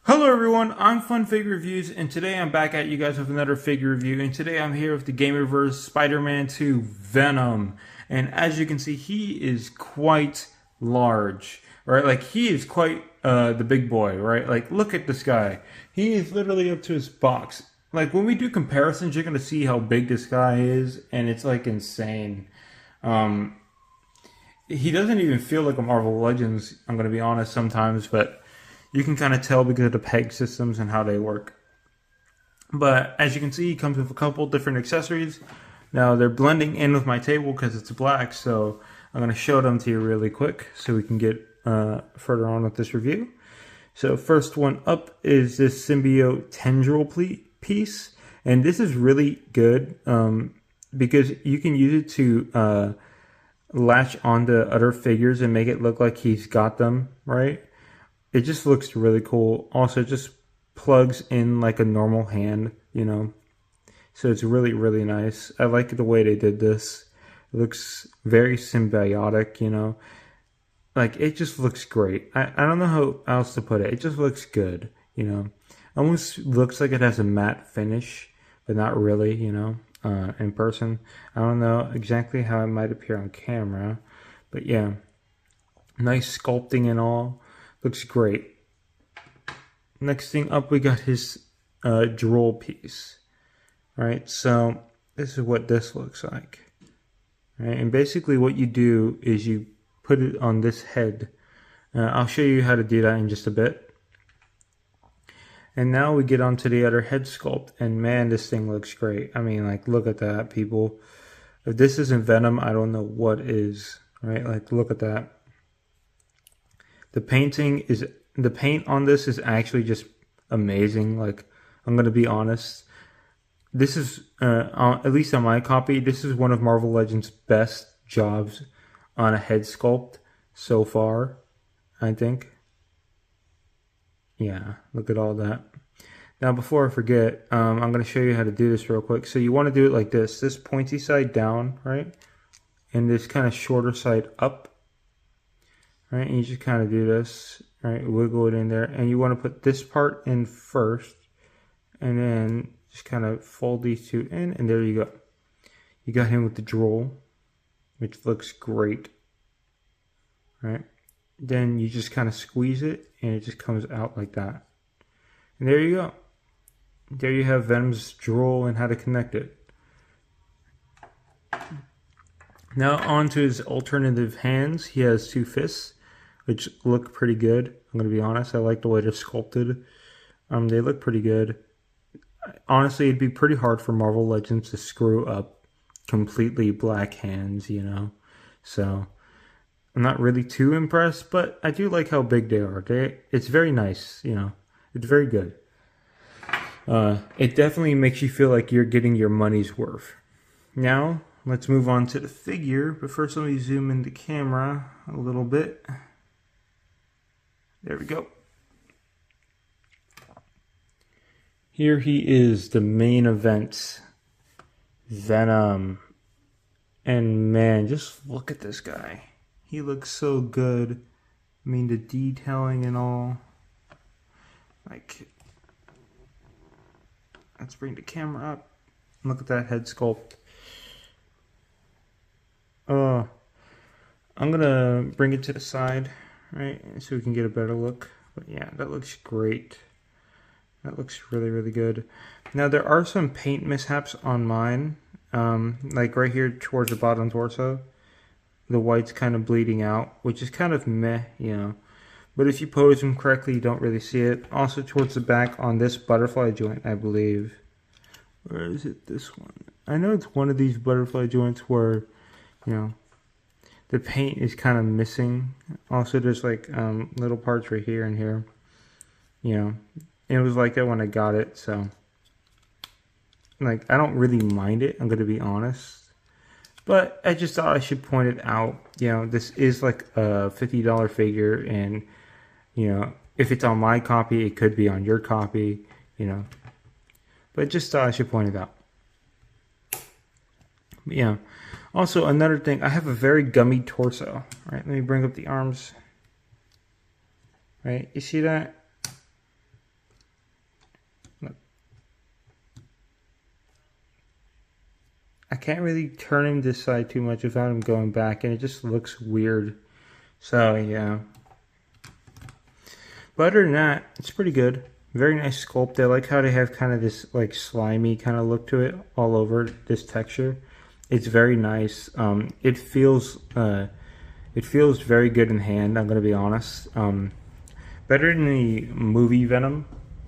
Hello everyone, I'm Fun Figure Reviews, and today I'm back at you guys with another figure review, and today I'm here with the Gamerverse Spider-Man 2 Venom, and as you can see, he is quite large, right? Like, he is quite the big boy, right? Like, look at this guy. He is literally up to his box. Like, when we do comparisons, you're going to see how big this guy is, and it's, like, insane. He doesn't even feel like a Marvel Legends, I'm going to be honest, sometimes, but you can kind of tell because of the peg systems and how they work. But as you can see, he comes with a couple different accessories. Now they're blending in with my table because it's black, so I'm going to show them to you really quick so we can get further on with this review. So first one up is this symbiote tendril piece, and this is really good because you can use it to latch onto other figures and make it look like he's got them, right? It just looks really cool. Also, it just plugs in like a normal hand, you know. So it's really, really nice. I like the way they did this. It looks very symbiotic, you know. Like, it just looks great. I don't know how else to put it. It just looks good, you know. Almost looks like it has a matte finish, but not really, you know, in person. I don't know exactly how it might appear on camera. But yeah, nice sculpting and all. Looks great. Next thing up, we got his droll piece. Right, so this is what this looks like. Right, and basically what you do is you put it on this head. I'll show you how to do that in just a bit. And now we get onto the other head sculpt, and man, this thing looks great. I mean, like, look at that, people. If this isn't Venom, I don't know what is. Right, like, look at that. The paint on this is actually just amazing. Like, I'm gonna be honest. This is, at least on my copy, this is one of Marvel Legends' best jobs on a head sculpt so far, I think. Yeah, look at all that. Now, before I forget, I'm gonna show you how to do this real quick. So you want to do it like this pointy side down, right? And this kind of shorter side up. Right, and you just kind of do this, right, wiggle it in there, and you want to put this part in first, and then just kind of fold these two in, and there you go. You got him with the droll, which looks great, right? Then you just kind of squeeze it, and it just comes out like that. And there you go. There you have Venom's droll and how to connect it. Now on to his alternative hands. He has two fists, which look pretty good. I'm going to be honest. I like the way they're sculpted. They look pretty good. Honestly, it'd be pretty hard for Marvel Legends to screw up completely black hands, you know. So, I'm not really too impressed, but I do like how big they are. It's very nice, you know. It's very good. It definitely makes you feel like you're getting your money's worth. Now, let's move on to the figure, but first let me zoom in the camera a little bit. There we go. Here he is, the main event, Venom. And man, just look at this guy. He looks so good. I mean, the detailing and all. Like, let's bring the camera up. Look at that head sculpt. I'm gonna bring it to the side, right, so we can get a better look. But yeah, that looks great. That looks really, really good. Now, there are some paint mishaps on mine, like right here towards the bottom torso. The white's kind of bleeding out, which is kind of meh, you know. But if you pose them correctly, you don't really see it. Also towards the back on this butterfly joint, I believe. Where is it? This one. I know it's one of these butterfly joints where, you know, the paint is kind of missing. Also, there's like little parts right here and here. You know, it was like that when I got it, so like, I don't really mind it, I'm going to be honest. But I just thought I should point it out. You know, this is like a $50 figure, and, you know, if it's on my copy, it could be on your copy, you know. But just thought I should point it out. But yeah. Also, another thing, I have a very gummy torso. Right, let me bring up the arms. Right, you see that? I can't really turn him this side too much without him going back, and it just looks weird. So yeah. But other than that, it's pretty good. Very nice sculpt. I like how they have kind of this like slimy kind of look to it all over this texture. It's very nice. It feels very good in hand, I'm gonna be honest. Better than the movie Venom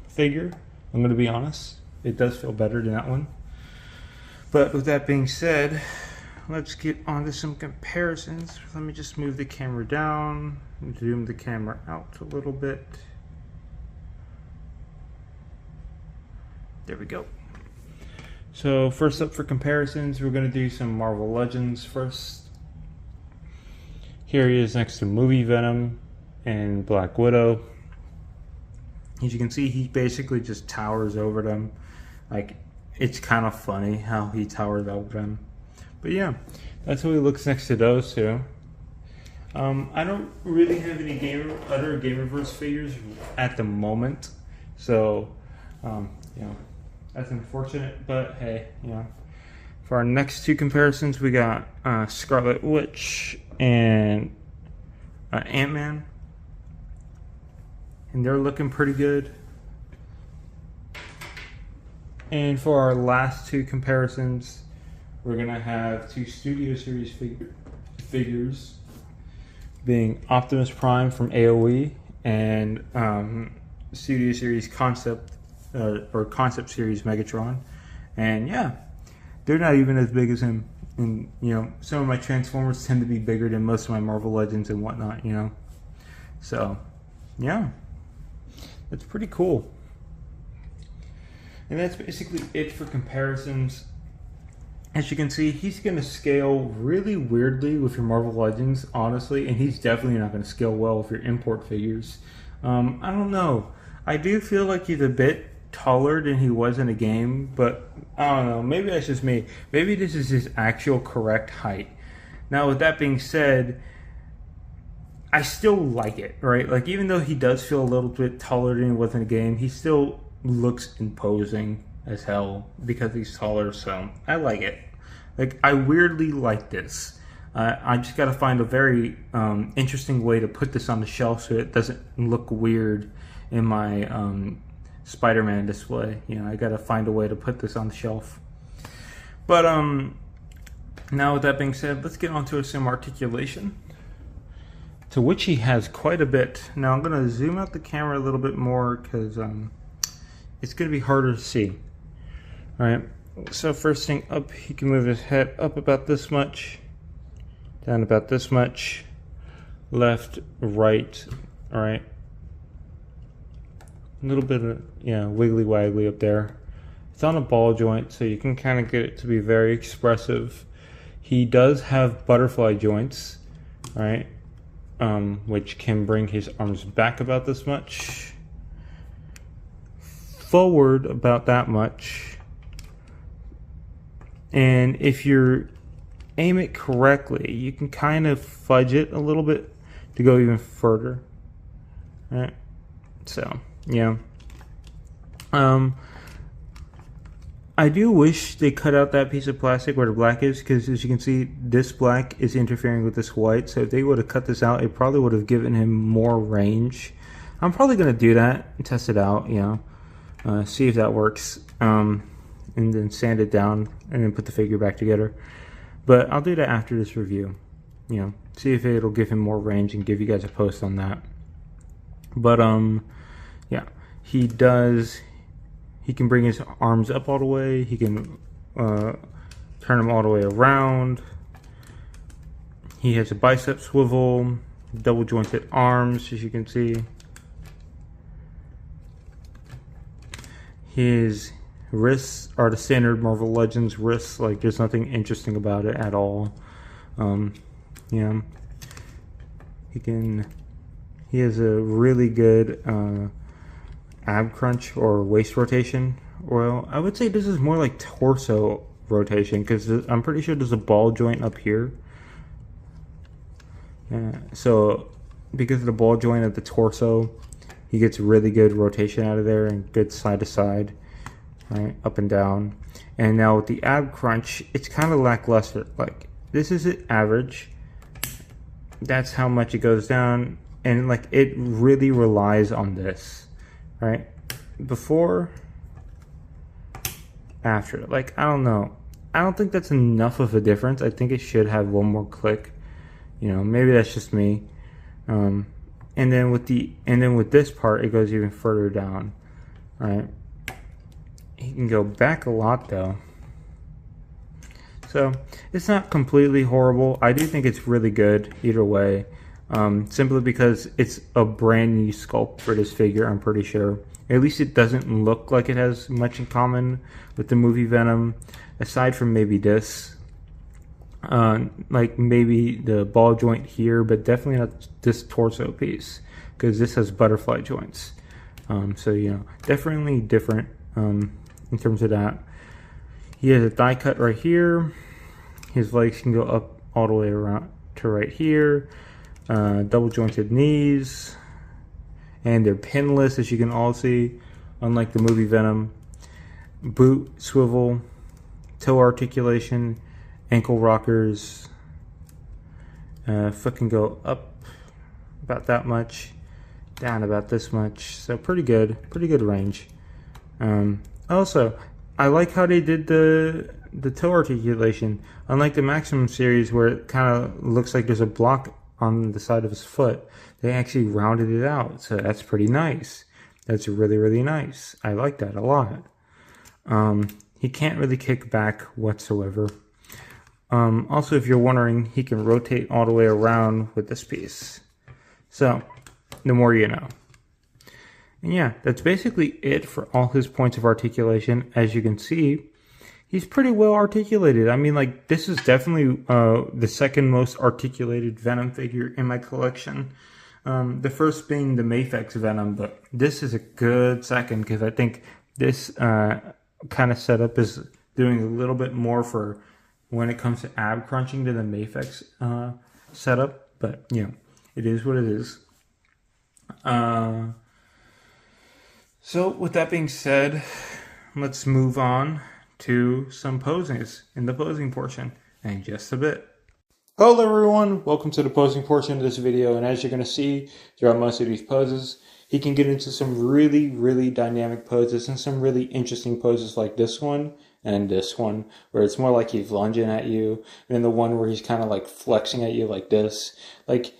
figure, I'm gonna be honest. It does feel better than that one. But with that being said, let's get on to some comparisons. Let me just move the camera down, zoom the camera out a little bit. There we go. So first up for comparisons, we're going to do some Marvel Legends first. Here he is next to movie Venom and Black Widow. As you can see, he basically just towers over them. Like, it's kind of funny how he towers over them. But yeah, that's how he looks next to those two. I don't really have any other Gamerverse figures at the moment, so you know, that's unfortunate. But hey, you know, for our next two comparisons, we got Scarlet Witch and Ant-Man, and they're looking pretty good. And for our last two comparisons, we're gonna have two Studio Series figures, being Optimus Prime from AOE and Studio Series Concept or Concept Series Megatron. And yeah, they're not even as big as him. And you know, some of my Transformers tend to be bigger than most of my Marvel Legends and whatnot. You know, so yeah, that's pretty cool. And that's basically it for comparisons. As you can see, he's going to scale really weirdly with your Marvel Legends, honestly, and he's definitely not going to scale well with your import figures. I don't know. I do feel like he's a bit taller than he was in the game, but I don't know. Maybe that's just me. Maybe this is his actual correct height. Now, with that being said, I still like it, right? Like, even though he does feel a little bit taller than he was in the game, he still looks imposing as hell because he's taller, so I like it. Like, I weirdly like this. I just got to find a very interesting way to put this on the shelf so it doesn't look weird in my Spider-Man display. You know, I got to find a way to put this on the shelf. But now with that being said, let's get on to some articulation, to which he has quite a bit. Now I'm going to zoom out the camera a little bit more because it's going to be harder to see. Alright, so first thing up, he can move his head up about this much, down about this much, left, right, alright. A little bit of, wiggly waggly up there. It's on a ball joint, so you can kind of get it to be very expressive. He does have butterfly joints, alright, which can bring his arms back about this much, forward about that much. And if you aim it correctly, you can kind of fudge it a little bit to go even further. All right. So, yeah. I do wish they cut out that piece of plastic where the black is, because as you can see, this black is interfering with this white. So if they would have cut this out, it probably would have given him more range. I'm probably going to do that and test it out, see if that works. And then sand it down and then put the figure back together. But I'll do that after this review. See if it'll give him more range and give you guys a post on that. But yeah, he can bring his arms up all the way. He can turn them all the way around. He has a bicep swivel, double jointed arms, as you can see. His wrists are the standard Marvel Legends wrists. Like, there's nothing interesting about it at all. He has a really good ab crunch or waist rotation. Well, I would say this is more like torso rotation, because I'm pretty sure there's a ball joint up here. So because of the ball joint of the torso, he gets really good rotation out of there and good side to side, right, up and down. And now with the ab crunch, it's kind of lackluster. Like, this is it average. That's how much it goes down. And like, it really relies on this, right? Before, after. Like, I don't know. I don't think that's enough of a difference. I think it should have one more click. You know, maybe that's just me. And then with this part, it goes even further down. Right? He can go back a lot though. So it's not completely horrible. I do think it's really good either way. Simply because it's a brand new sculpt for this figure, I'm pretty sure. At least it doesn't look like it has much in common with the movie Venom, aside from maybe this. Like maybe the ball joint here, but definitely not this torso piece, because this has butterfly joints. So, you know, definitely different in terms of that. He has a die cut right here. His legs can go up all the way around to right here. Double jointed knees. And they're pinless, as you can all see, unlike the movie Venom. Boot, swivel, toe articulation, ankle rockers. Foot can go up about that much, down about this much. So pretty good range. Also, I like how they did the toe articulation. Unlike the Maximum series, where it kind of looks like there's a block on the side of his foot, they actually rounded it out. So that's pretty nice. That's really, really nice. I like that a lot. He can't really kick back whatsoever. Also, if you're wondering, he can rotate all the way around with this piece. So, the more you know. And yeah, that's basically it for all his points of articulation. As you can see, he's pretty well articulated. I mean, like, this is definitely the second most articulated Venom figure in my collection. The first being the Mafex Venom, but this is a good second, because I think this kind of setup is doing a little bit more for when it comes to ab crunching to the Mafex setup. But, you know, it is what it is. So with that being said, let's move on to some posings in the posing portion in just a bit. Hello everyone, welcome to the posing portion of this video, and as you're going to see throughout most of these poses, he can get into some really, really dynamic poses and some really interesting poses like this one and this one, where it's more like he's lunging at you, and then the one where he's kind of like flexing at you like this. Like,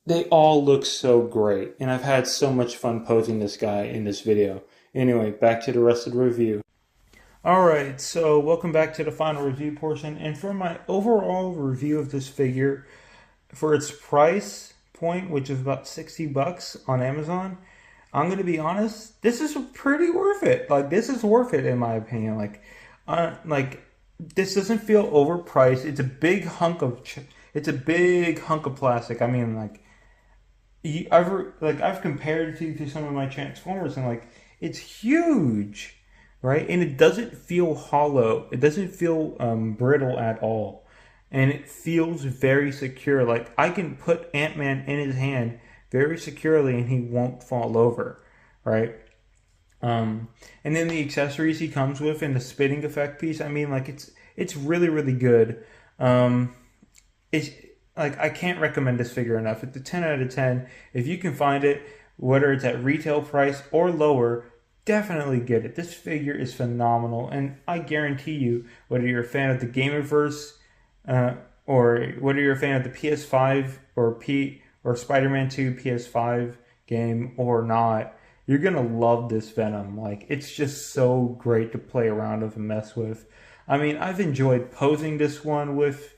they all look so great, and I've had so much fun posing this guy in this video. Anyway, back to the rest of the review. Alright, so welcome back to the final review portion, and for my overall review of this figure, for its price point, which is about 60 bucks on Amazon, I'm going to be honest, this is pretty worth it. Like, this is worth it in my opinion. Like, this doesn't feel overpriced. It's a big hunk of plastic. I mean, like, I've compared it to some of my Transformers, and like, it's huge, right? And it doesn't feel hollow. It doesn't feel brittle at all, and it feels very secure. Like, I can put Ant-Man in his hand very securely, and he won't fall over, right? And then the accessories he comes with and the spitting effect piece. I mean, like, it's really, really good. It's like, I can't recommend this figure enough. It's a 10 out of 10. If you can find it, whether it's at retail price or lower, definitely get it. This figure is phenomenal, and I guarantee you, whether you're a fan of the Gamerverse, or whether you're a fan of the PS5 or Spider-Man 2 PS5 game or not, you're gonna love this Venom. Like, it's just so great to play around with and mess with. I mean, I've enjoyed posing this one with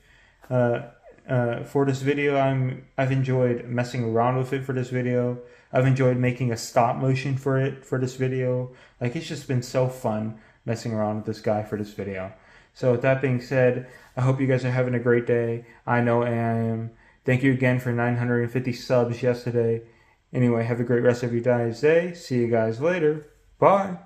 for this video. I've enjoyed messing around with it for this video. I've enjoyed making a stop motion for it for this video. Like, it's just been so fun messing around with this guy for this video. So with that being said, I hope you guys are having a great day. I know I am. Thank you again for 950 subs yesterday. Anyway, have a great rest of your guys' day. See you guys later. Bye.